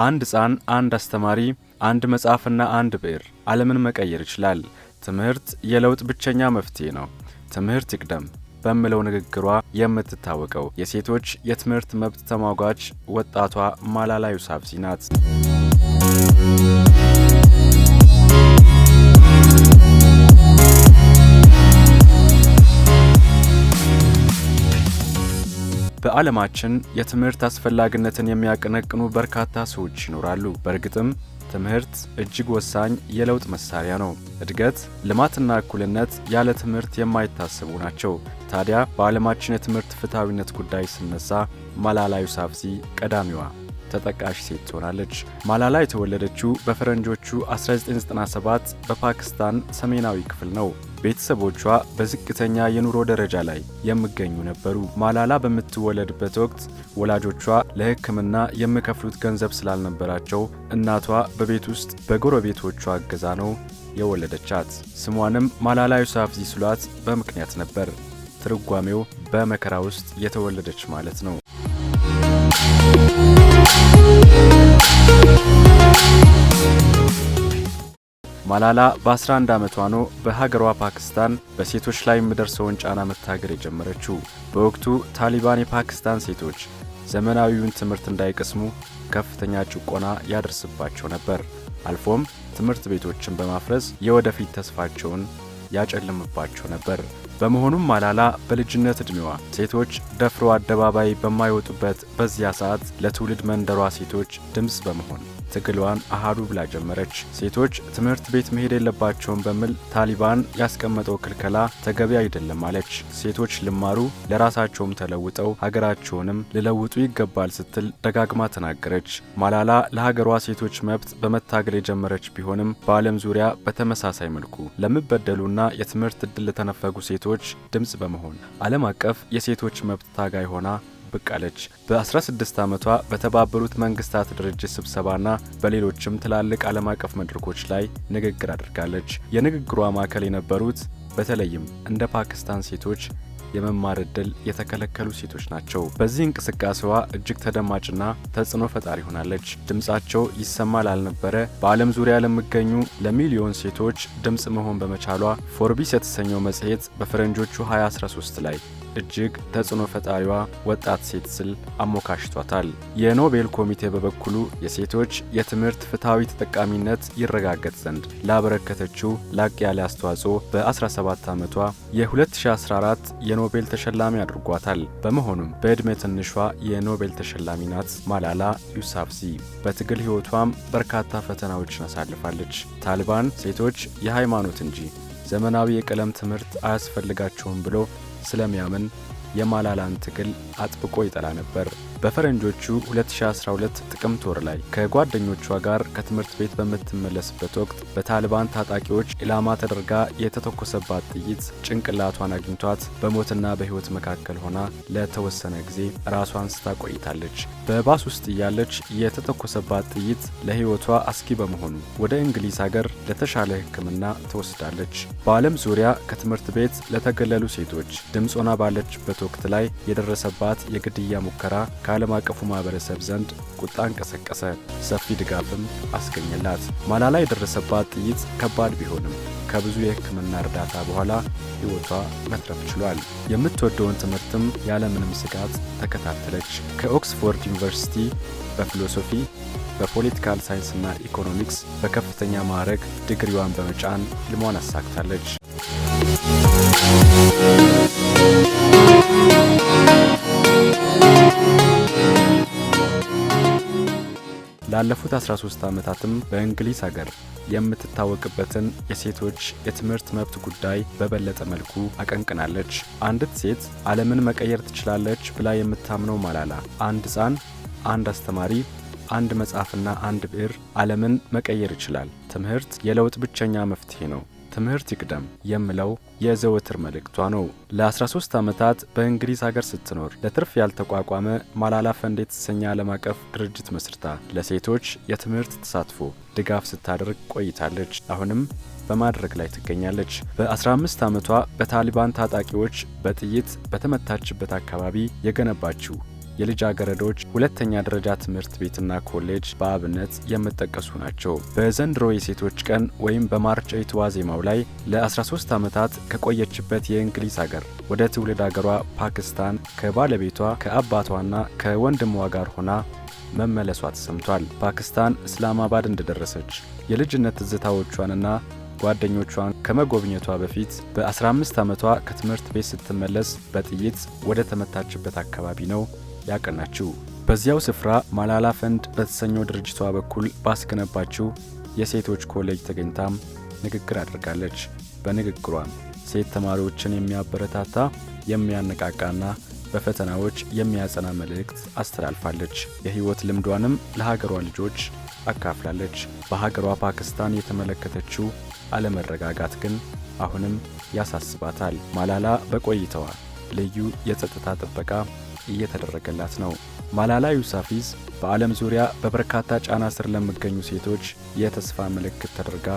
አንድ ሕፃን፣ አንድ አስተማሪ፣ አንድ መጽሐፍና አንድ ብዕር ዓለምን መቀየር ይችላል። ትምህርት የለውጥ ብቸኛ መፍትሄ ነው። ትምህርት ይቅደም በሚለው ንግግሯ የምትታወቀው የሴቶች የትምህርት መብት ተሟጋች ወጣቷ ማላላ ዩሳፍዚ ናት። በዓለማችን የትምህርት አስፈላጊነትን የሚያቀነቅኑ በርካታ ሰዎች ይኖራሉ። በእርግጥም ትምህርት እጅግ ወሳኝ የለውጥ መሳሪያ ነው። እድገት፣ ልማትና እኩልነት ያለ ትምህርት የማይታሰቡ ናቸው። ታዲያ በዓለማችን የትምህርት ፍትሐዊነት ጉዳይ ሲነሳ ማላላ ዩሳፍዚ ቀዳሚዋ ተጠቃሽ ሴት ትሆናለች። ማላላ የተወለደችው በፈረንጆቹ 1997 በፓኪስታን ሰሜናዊ ክፍል ነው። ቤተሰቦቿ በዝቅተኛ የኑሮ ደረጃ ላይ የሚገኙ ነበሩ። ማላላ በምትወለድበት ወቅት ወላጆቿ ለሕክምና የሚከፍሉት ገንዘብ ስላልነበራቸው እናቷ በቤት ውስጥ በጎረቤቶቿ እገዛ ነው የወለደቻት። ስሟንም ማላላ ዩሳፍዚ ሲሏት በምክንያት ነበር። ትርጓሜው በመከራ ውስጥ የተወለደች ማለት ነው። ማላላ በ11 ዓመቷ ነው በሀገሯ ፓኪስታን በሴቶች ላይ የሚደርሰውን ጫና መታገል የጀመረችው። በወቅቱ ታሊባን የፓኪስታን ሴቶች ዘመናዊውን ትምህርት እንዳይቀስሙ ከፍተኛ ጭቆና ያደርስባቸው ነበር። አልፎም ትምህርት ቤቶችን በማፍረስ የወደፊት ተስፋቸውን ያጨልምባቸው ነበር። በመሆኑም ማላላ በልጅነት ዕድሜዋ ሴቶች ደፍሮ አደባባይ በማይወጡበት በዚያ ሰዓት ለትውልድ መንደሯ ሴቶች ድምፅ በመሆን ትግሏን አሃዱ ብላ ጀመረች። ሴቶች ትምህርት ቤት መሄድ የለባቸውም በሚል ታሊባን ያስቀመጠው ክልከላ ተገቢ አይደለም አለች። ሴቶች ልማሩ፣ ለራሳቸውም ተለውጠው ሀገራቸውንም ሊለውጡ ይገባል ስትል ደጋግማ ተናገረች። ማላላ ለሀገሯ ሴቶች መብት በመታገል የጀመረች ቢሆንም በዓለም ዙሪያ በተመሳሳይ መልኩ ለሚበደሉና የትምህርት ዕድል ለተነፈጉ ሴቶች ድምፅ በመሆን ዓለም አቀፍ የሴቶች መብት ታጋይ ሆና ብቅ አለች። በ16 ዓመቷ በተባበሩት መንግስታት ድርጅት ስብሰባና በሌሎችም ትላልቅ ዓለም አቀፍ መድረኮች ላይ ንግግር አድርጋለች። የንግግሯ ማዕከል የነበሩት በተለይም እንደ ፓኪስታን ሴቶች የመማር ዕድል የተከለከሉ ሴቶች ናቸው። በዚህ እንቅስቃሴዋ እጅግ ተደማጭና ተጽዕኖ ፈጣሪ ሆናለች። ድምጻቸው ይሰማ ላልነበረ በዓለም ዙሪያ ለሚገኙ ለሚሊዮን ሴቶች ድምጽ መሆን በመቻሏ ፎርቢስ የተሰኘው መጽሔት በፈረንጆቹ 2013 ላይ እጅግ ተጽዕኖ ፈጣሪዋ ወጣት ሴት ስል አሞካሽቷታል። የኖቤል ኮሚቴ በበኩሉ የሴቶች የትምህርት ፍትሐዊ ተጠቃሚነት ይረጋገጥ ዘንድ ላበረከተችው ላቅ ያለ አስተዋጽኦ በ17 ዓመቷ የ2014 የኖቤል ተሸላሚ አድርጓታል። በመሆኑም በዕድሜ ትንሿ የኖቤል ተሸላሚ ናት ማላላ ዩሳፍዚ። በትግል ሕይወቷም በርካታ ፈተናዎችን አሳልፋለች። ታሊባን ሴቶች የሃይማኖት እንጂ ዘመናዊ የቀለም ትምህርት አያስፈልጋቸውም ብሎ ስለሚያምን የማላላን ትግል አጥብቆ ይጠላ ነበር። በፈረንጆቹ 2012 ጥቅምት ወር ላይ ከጓደኞቿ ጋር ከትምህርት ቤት በምትመለስበት ወቅት በታሊባን ታጣቂዎች ኢላማ ተደርጋ የተተኮሰባት ጥይት ጭንቅላቷን አግኝቷት በሞትና በሕይወት መካከል ሆና ለተወሰነ ጊዜ ራሷን ስታ ቆይታለች። በባስ ውስጥ እያለች የተተኮሰባት ጥይት ለሕይወቷ አስጊ በመሆኑ ወደ እንግሊዝ ሀገር ለተሻለ ሕክምና ተወስዳለች። በዓለም ዙሪያ ከትምህርት ቤት ለተገለሉ ሴቶች ድምፅ ሆና ባለችበት ወቅት ላይ የደረሰባት የግድያ ሙከራ ከዓለም አቀፉ ማህበረሰብ ዘንድ ቁጣን ቀሰቀሰ፣ ሰፊ ድጋፍም አስገኘላት። ማላላ የደረሰባት ጥይት ከባድ ቢሆንም ከብዙ የሕክምና እርዳታ በኋላ ሕይወቷ መትረፍ ችሏል። የምትወደውን ትምህርትም ያለምንም ስጋት ተከታተለች። ከኦክስፎርድ ዩኒቨርሲቲ በፊሎሶፊ በፖለቲካል ሳይንስና ኢኮኖሚክስ በከፍተኛ ማዕረግ ዲግሪዋን በመጫን ሕልሟን አሳክታለች። ላለፉት 13 ዓመታትም በእንግሊዝ ሀገር የምትታወቅበትን የሴቶች የትምህርት መብት ጉዳይ በበለጠ መልኩ አቀንቅናለች። አንዲት ሴት ዓለምን መቀየር ትችላለች ብላ የምታምነው ማላላ አንድ ሕፃን፣ አንድ አስተማሪ፣ አንድ መጽሐፍና አንድ ብዕር ዓለምን መቀየር ይችላል። ትምህርት የለውጥ ብቸኛ መፍትሄ ነው። ትምህርት ይቅደም የሚለው የዘወትር መልእክቷ ነው። ለ13 ዓመታት በእንግሊዝ ሀገር ስትኖር ለትርፍ ያልተቋቋመ ማላላ ፈንድ የተሰኘ ዓለም አቀፍ ድርጅት መስርታ ለሴቶች የትምህርት ተሳትፎ ድጋፍ ስታደርግ ቆይታለች። አሁንም በማድረግ ላይ ትገኛለች። በ15 ዓመቷ በታሊባን ታጣቂዎች በጥይት በተመታችበት አካባቢ የገነባችው የልጃገረዶች ሁለተኛ ደረጃ ትምህርት ቤትና ኮሌጅ በአብነት የሚጠቀሱ ናቸው። በዘንድሮ የሴቶች ቀን ወይም በማርች 8 ዋዜማው ላይ ለ13 ዓመታት ከቆየችበት የእንግሊዝ ሀገር ወደ ትውልድ ሀገሯ ፓኪስታን ከባለቤቷ ከአባቷና ከወንድሟ ጋር ሆና መመለሷ ተሰምቷል። ፓኪስታን እስላማባድ እንደደረሰች የልጅነት ትዝታዎቿንና ጓደኞቿን ከመጎብኘቷ በፊት በ15 ዓመቷ ከትምህርት ቤት ስትመለስ በጥይት ወደ ተመታችበት አካባቢ ነው ያቀናችው። በዚያው ስፍራ ማላላ ፈንድ በተሰኘው ድርጅቷ በኩል ባስገነባችው የሴቶች ኮሌጅ ተገኝታም ንግግር አድርጋለች። በንግግሯም ሴት ተማሪዎችን የሚያበረታታ የሚያነቃቃና በፈተናዎች የሚያጸና መልእክት አስተላልፋለች። የህይወት ልምዷንም ለሀገሯ ልጆች አካፍላለች። በሀገሯ ፓኪስታን የተመለከተችው አለመረጋጋት ግን አሁንም ያሳስባታል። ማላላ በቆይታዋ ልዩ የጸጥታ ጥበቃ እየተደረገላት ነው። ማላላ ዩሳፊዝ በዓለም ዙሪያ በበርካታ ጫና ስር ለሚገኙ ሴቶች የተስፋ ምልክት ተደርጋ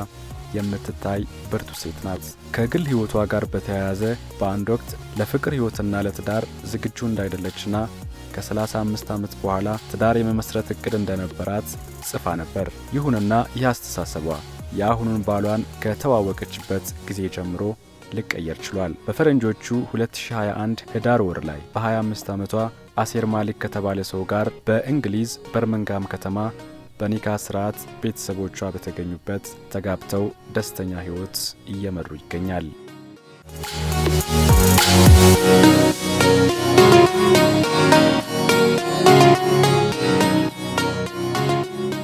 የምትታይ ብርቱ ሴት ናት። ከግል ህይወቷ ጋር በተያያዘ በአንድ ወቅት ለፍቅር ህይወትና ለትዳር ዝግጁ እንዳይደለችና ከ35 ዓመት በኋላ ትዳር የመመስረት እቅድ እንደነበራት ጽፋ ነበር። ይሁንና ይህ አስተሳሰቧ የአሁኑን ባሏን ከተዋወቀችበት ጊዜ ጀምሮ ሊቀየር ችሏል። በፈረንጆቹ 2021 ህዳር ወር ላይ በ25 ዓመቷ አሴር ማሊክ ከተባለ ሰው ጋር በእንግሊዝ በርሚንግሃም ከተማ በኒካ ስርዓት ቤተሰቦቿ በተገኙበት ተጋብተው ደስተኛ ህይወት እየመሩ ይገኛል።